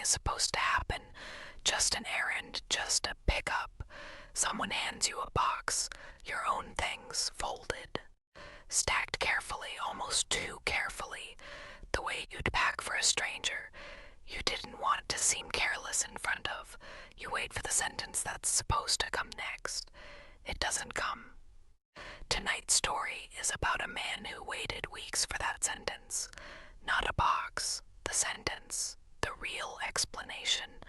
is supposed to happen. Just an errand, just a pickup. Someone hands you a box, your own things, folded, stacked carefully, almost too carefully, the way you'd pack for a stranger. You didn't want to seem careless in front of. You wait for the sentence that's supposed to come next. It doesn't come. Tonight's story is about a man who waited weeks for that sentence. Not a box, the sentence, the real explanation,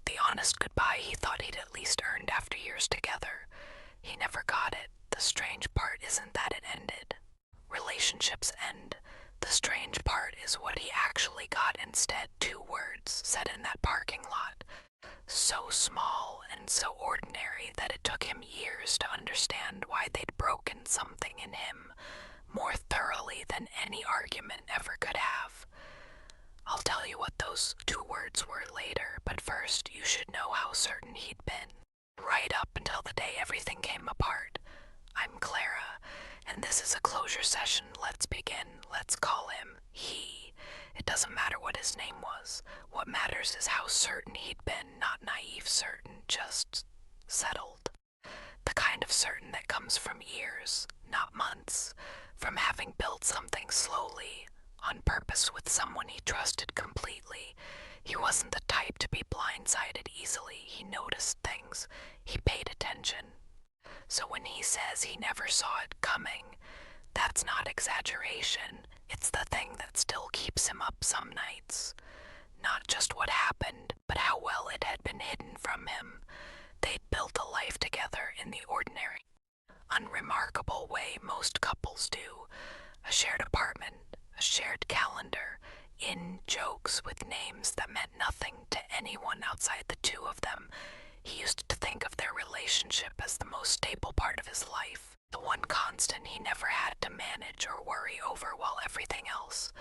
the honest goodbye he thought he'd at least earned after years together. He never got it. The strange part isn't that it ended. Relationships end. The strange part is what he actually got instead. 2 words said in that parking lot. So small and so ordinary that it took him years to understand why they'd broken something in him more thoroughly than any argument ever could have. I'll tell you what those 2 words were later, but first you should know how certain he'd been. Right up until the day everything came apart. I'm Clara, and this is a closure session. Let's begin. Let's call him he. It doesn't matter what his name was. What matters is how certain he'd been, not naive certain, just settled. The kind of certain that comes from years, not months, from having built something slowly, on purpose with someone he trusted completely. He wasn't the type to be blindsided easily. He noticed things. He paid attention. So when he says he never saw it coming, that's not exaggeration. It's the thing that still keeps him up some nights. Not just what happened, but how well it had been hidden from him. They'd built a life together in the ordinary, unremarkable way most couples do. A shared apartment, a shared calendar, in-jokes with names that meant nothing to anyone outside the 2 of them. He used to think of their relationship as the most stable part of his life, the one constant he never had to manage or worry over while everything else,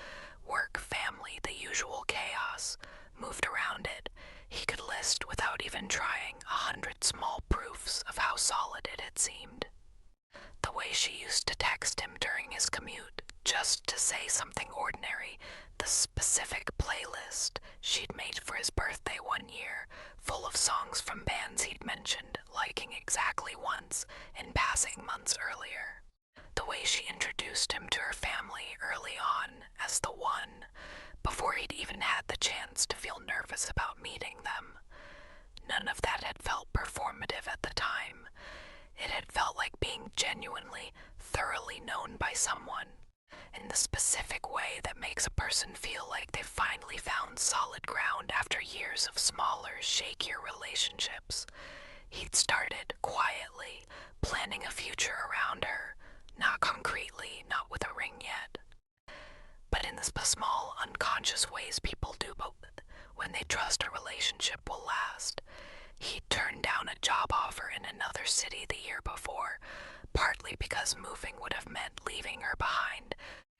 work, family, the usual chaos, moved around it. He could list, without even trying, 100 small proofs of how solid it had seemed. The way she used to text him during his commute, just to say something ordinary, the specific playlist she'd made for his birthday one year, full of songs from bands he'd mentioned, liking exactly once, in passing months earlier. The way she introduced him to her family early on as the one, before he'd even had the chance to feel nervous about meeting them. None of that had felt performative at the time. It had felt like being genuinely, thoroughly known by someone, in the specific way that makes a person feel like they've finally found solid ground after years of smaller, shakier relationships. He'd started, quietly, planning a future around her, not concretely, not with a ring yet, but in the small, unconscious ways people do both when they trust a relationship will last. He'd turned down a job offer in another city the year before, partly because moving would have meant leaving her behind,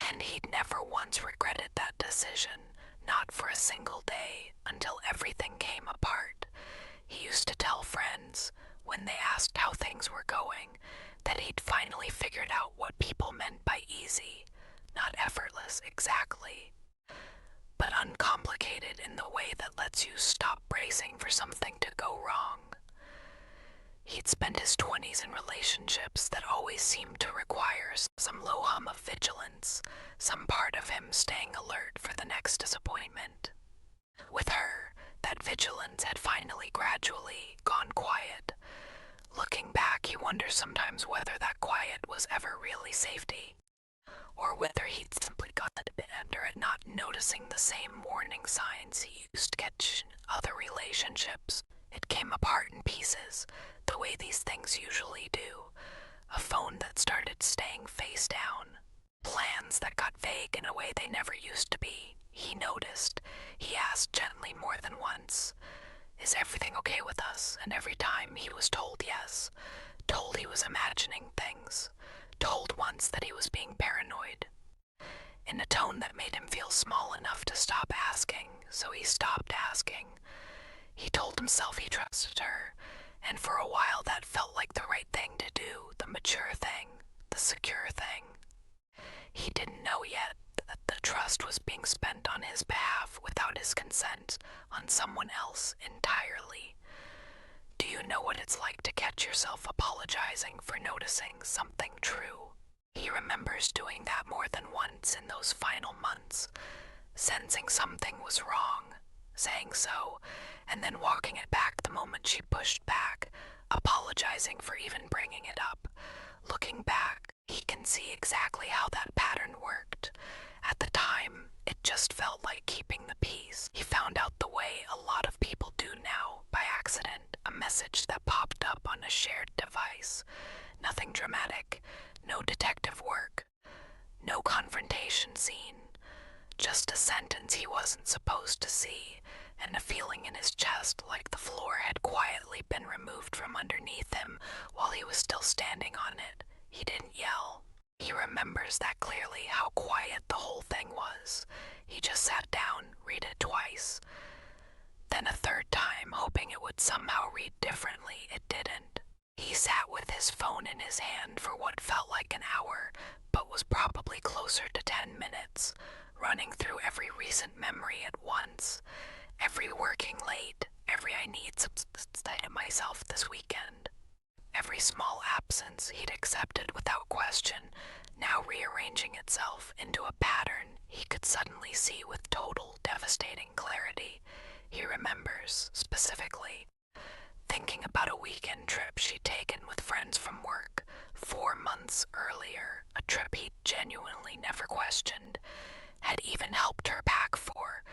and he'd never once regretted that decision, not for a single day, until everything came apart. He used to tell friends, when they asked how things were going, that he'd finally figured out what people meant by easy, not effortless exactly, but uncomplicated in the way that lets you stop bracing for something to go wrong. He'd spent his 20s in relationships that always seemed to require some low hum of vigilance, some part of him staying alert for the next disappointment. With her, that vigilance had finally gradually gone quiet. Looking back, he wonders sometimes whether that quiet was ever really safety, or whether he'd simply gotten a bit better at not noticing the same warning signs he used to catch in other relationships. It came apart in pieces, the way these things usually do. A phone that started staying face down. Plans that got vague in a way they never used to be. He noticed. He asked gently more than once, "Is everything okay with us?" And every time he was told yes. Told he was imagining things. Told once that he was being paranoid. In a tone that made him feel small enough to stop asking, so he stopped asking. He told himself he trusted her, and for a while that felt like the right thing to do, the mature thing, the secure thing. He didn't know yet that the trust was being spent on his behalf without his his consent on someone else entirely. Do you know what it's like to catch yourself apologizing for noticing something true? He remembers doing that more than once in those final months, sensing something was wrong, saying so, and then walking it back the moment she pushed back, apologizing for even bringing it up. Looking back, he can see exactly how that pattern worked. At the time, it just felt like keeping the peace. He found out the way a lot of people do now, by accident, a message that popped up on a shared device. Nothing dramatic, no detective work, no confrontation scene, just a sentence he wasn't supposed to see, and a feeling in his chest like the floor had quietly been removed from underneath him while he was still standing on it. He didn't yell. He remembers that clearly, how quiet the whole thing was. He just sat down, read it twice. Then a third time, hoping it would somehow read differently. It didn't. He sat with his phone in his hand for what felt like an hour, but was probably closer to 10 minutes, running through every recent memory at once. Every working late, every I need substance myself this weekend. Every small absence he'd accepted without question, now rearranging itself into a pattern he could suddenly see with total, devastating clarity. He remembers, specifically, thinking about a weekend trip she'd taken with friends from work 4 months earlier, a trip he'd genuinely never questioned, had even helped her pack for,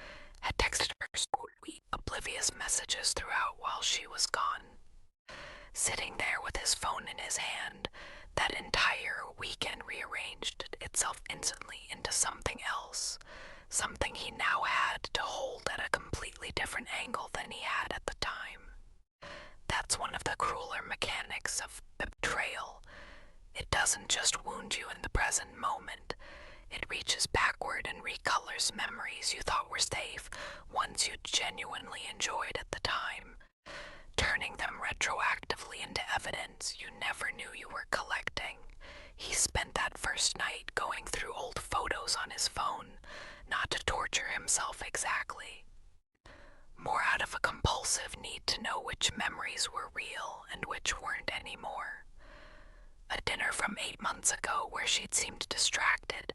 had texted her sweet, oblivious messages throughout while she was gone. Sitting there with his phone in his hand, that entire weekend rearranged itself instantly into something else, something he now had to hold at a completely different angle than he had at the time. That's one of the crueler mechanics of betrayal. It doesn't just wound you in the present moment. It reaches backward and recolors memories you thought were safe, ones you genuinely enjoyed at the time, turning them retroactively into evidence you never knew you were collecting. He spent that first night going through old photos on his phone, not to torture himself exactly, more out of a compulsive need to know which memories were real and which weren't anymore. A dinner from 8 months ago where she'd seemed distracted,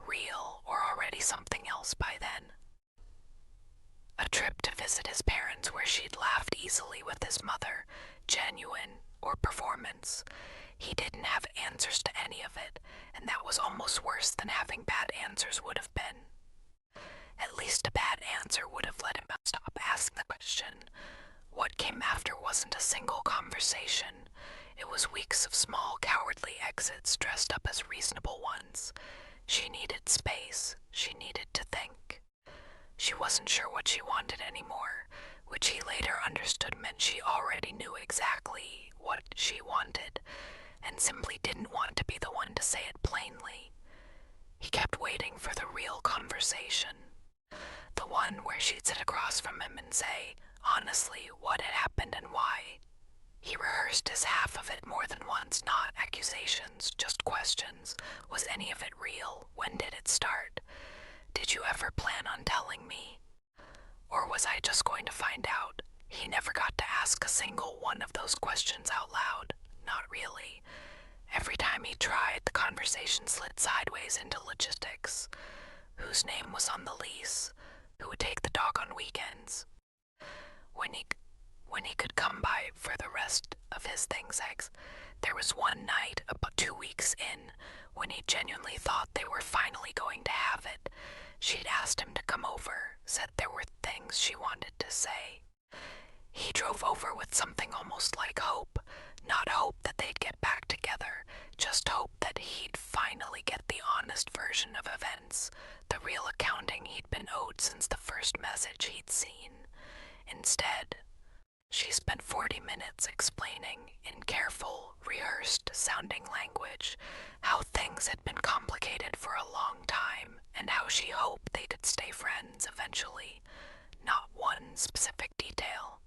real, or already something else by then. A trip to visit his parents where she'd laughed easily with his mother, genuine or performance. He didn't have answers to any of it, and that was almost worse than having bad answers would have been. At least a bad answer would have let him stop asking the question. What came after wasn't a single conversation. It was weeks of small, cowardly exits dressed up as reasonable ones. She needed space. She needed to think. She wasn't sure what she wanted anymore, which he later understood meant she already knew exactly what she wanted, and simply didn't want to be the one to say it plainly. He kept waiting for the real conversation, the one where she'd sit across from him and say, honestly, what had happened and why. He rehearsed his half of it more than once, not accusations, just questions. Was any of it real? When did it start? Did you ever plan on telling me? Or was I just going to find out? He never got to ask a single one of those questions out loud. Not really. Every time he tried, the conversation slid sideways into logistics. Whose name was on the lease? Who would take the dog on weekends? When he could come by for the rest of his things. There was one night, about 2 weeks in, when he genuinely thought they were finally going to have it. She'd asked him to come over, said there were things she wanted to say. He drove over with something almost like hope. Not hope that they'd get back together, just hope that he'd finally get the honest version of events, the real accounting he'd been owed since the first message he'd seen. Instead, she spent 40 minutes explaining, in careful, rehearsed-sounding language, how things had been complicated for a long time and how she hoped they could stay friends eventually. Not one specific detail.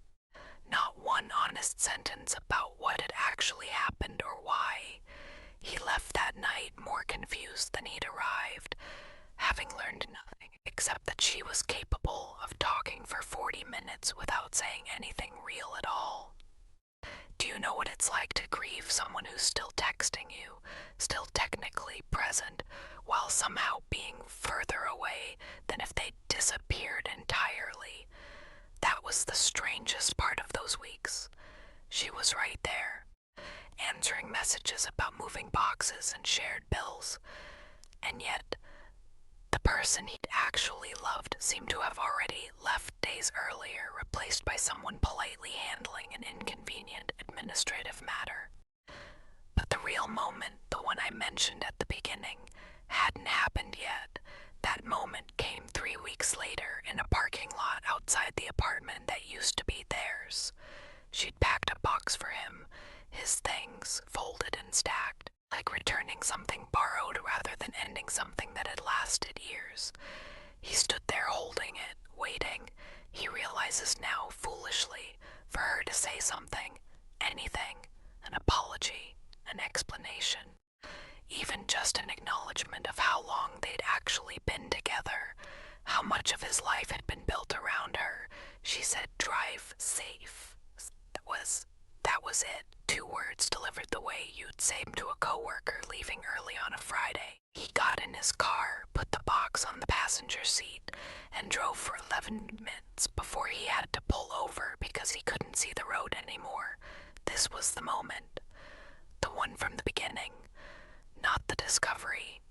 Not one honest sentence about what had actually happened or why. He left that night more confused than he'd arrived, having learned nothing except that she was capable of talking was the strangest part of those weeks. She was right there, answering messages about moving boxes and shared bills, and yet the person he'd actually loved seemed to have already left days earlier, replaced by someone politely handling an inconvenient administrative matter. But the real moment, the one I mentioned at the beginning, hadn't happened yet. That moment came 3 weeks later in a parking lot outside the apartment that used to be theirs. She'd packed a box for him, his things folded and stacked, like returning something borrowed rather than ending something that had lasted years. He stood there holding it, waiting. He realizes now, foolishly, for her to say something, anything, an apology, an explanation, even just an acknowledgement of how long they'd actually been together, how much of his life had been built around her. She said, "Drive safe." That was it. 2 words delivered the way you'd say them to a coworker leaving early on a Friday. He got in his car, put the box on the passenger seat, and drove for 11 minutes before he had to pull over because he couldn't see the road anymore. This was the moment. The one from the beginning. Not the discovery.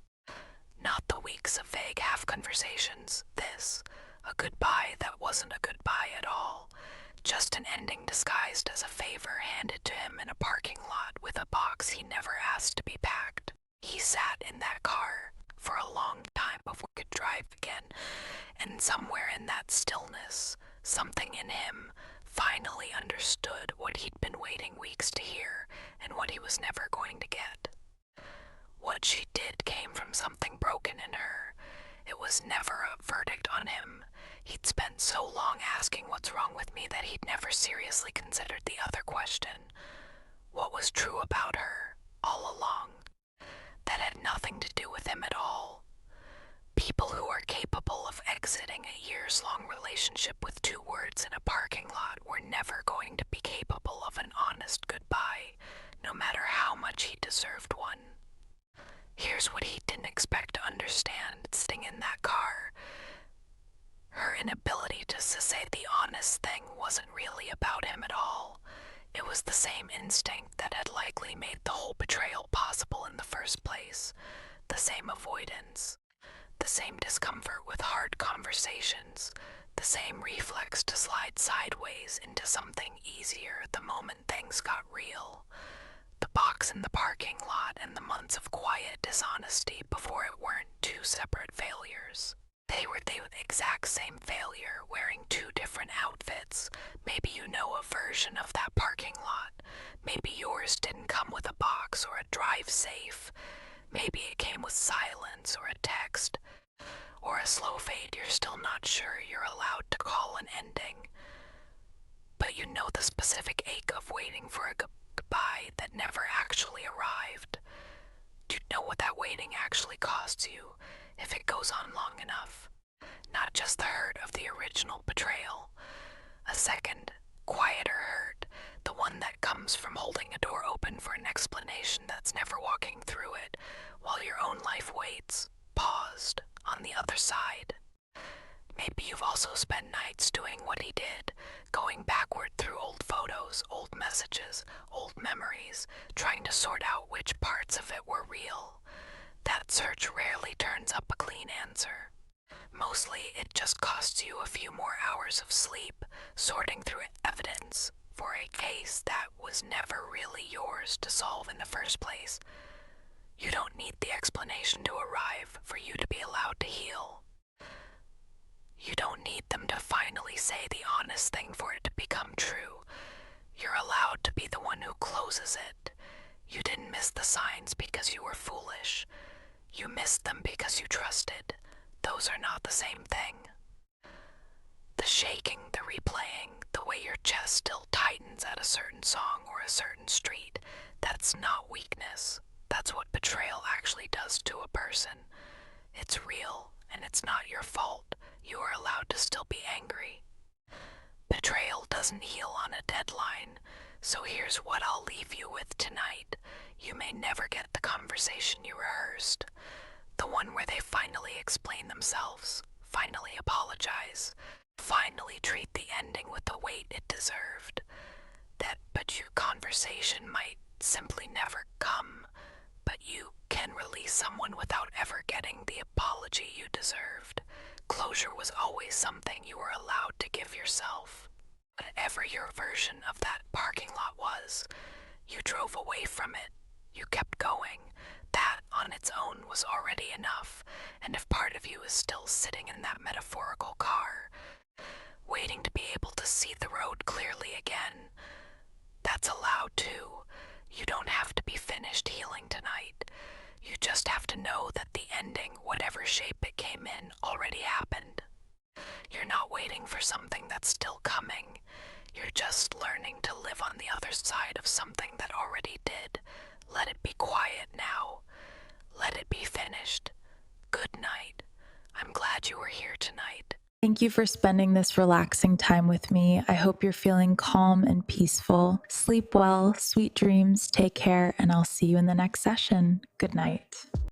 Not the weeks of vague half-conversations. This. A goodbye that wasn't a goodbye at all. Just an ending disguised as a favor handed to him in a parking lot with a box he never asked to be packed. He sat in that car for a long time before he could drive again, and somewhere in that stillness, something in him finally understood what he'd been waiting weeks to hear and what he was never going to get. What she did came from something broken in her. It was never a verdict on him. He'd spent so long asking what's wrong with me that he'd never seriously considered the other question. What was true about her, all along, that had nothing to do with him at all? People who are capable of exiting a years-long relationship with 2 words in a parking lot were never going to be capable of an honest goodbye, no matter how much he deserved one. Here's what he didn't expect to understand sitting in that car. Her inability to say the honest thing wasn't really about him at all. It was the same instinct that had likely made the whole betrayal possible in the first place. The same avoidance. The same discomfort with hard conversations. The same reflex to slide sideways into something easier the moment things got real. The box in the parking lot and the months of quiet dishonesty before it weren't 2 separate failures. They were the exact same failure, wearing 2 different outfits. Maybe you know a version of that parking lot. Maybe yours didn't come with a box or a drive safe. Maybe it came with silence or a text, or a slow fade you're still not sure you're allowed to call an ending. But you know the specific ache of waiting for a goodbye that never actually arrived. Do you know what that waiting actually costs you if it goes on long enough? Not just the hurt of the original betrayal. A second, quieter hurt, the one that comes from holding a door open for an explanation that's never walking through it, while your own life waits, paused, on the other side. Maybe you've also spent nights doing what he did, going backward through old photos, old messages, old memories, trying to sort out which parts of it were real. That search rarely turns up a clean answer. Mostly it just costs you a few more hours of sleep, sorting through evidence for a case that was never really yours to solve in the first place. You don't need the explanation to arrive for you to be allowed to heal. You don't need them to finally say the honest thing for it to become true. You're allowed to be the one who closes it. You didn't miss the signs because you were foolish. You missed them because you trusted. Those are not the same thing. The shaking, the replaying, the way your chest still tightens at a certain song or a certain street, that's not weakness. That's what betrayal actually does to a person. It's real, and it's not your fault. You are allowed to still be angry. Betrayal doesn't heal on a deadline, so here's what I'll leave you with tonight. You may never get the conversation you rehearsed. The one where they finally explain themselves, finally apologize, finally treat the ending with the weight it deserved. But your conversation might simply never come, but you can release someone without ever getting the apology you deserved. Closure was always something you were allowed to give yourself. Whatever your version of that parking lot was, you drove away from it. You kept going. That on its own was already enough, and if part of you is still sitting in that metaphorical car, waiting to be able to see the road clearly again, that's allowed too. You don't have to be finished healing tonight. You just have to know that the ending, whatever shape it came in, already happened. You're not waiting for something that's still coming. You're just learning to live on the other side of something that already did. Let it be quiet now. Let it be finished. Good night. I'm glad you were here tonight. Thank you for spending this relaxing time with me. I hope you're feeling calm and peaceful. Sleep well, sweet dreams, take care, and I'll see you in the next session. Good night.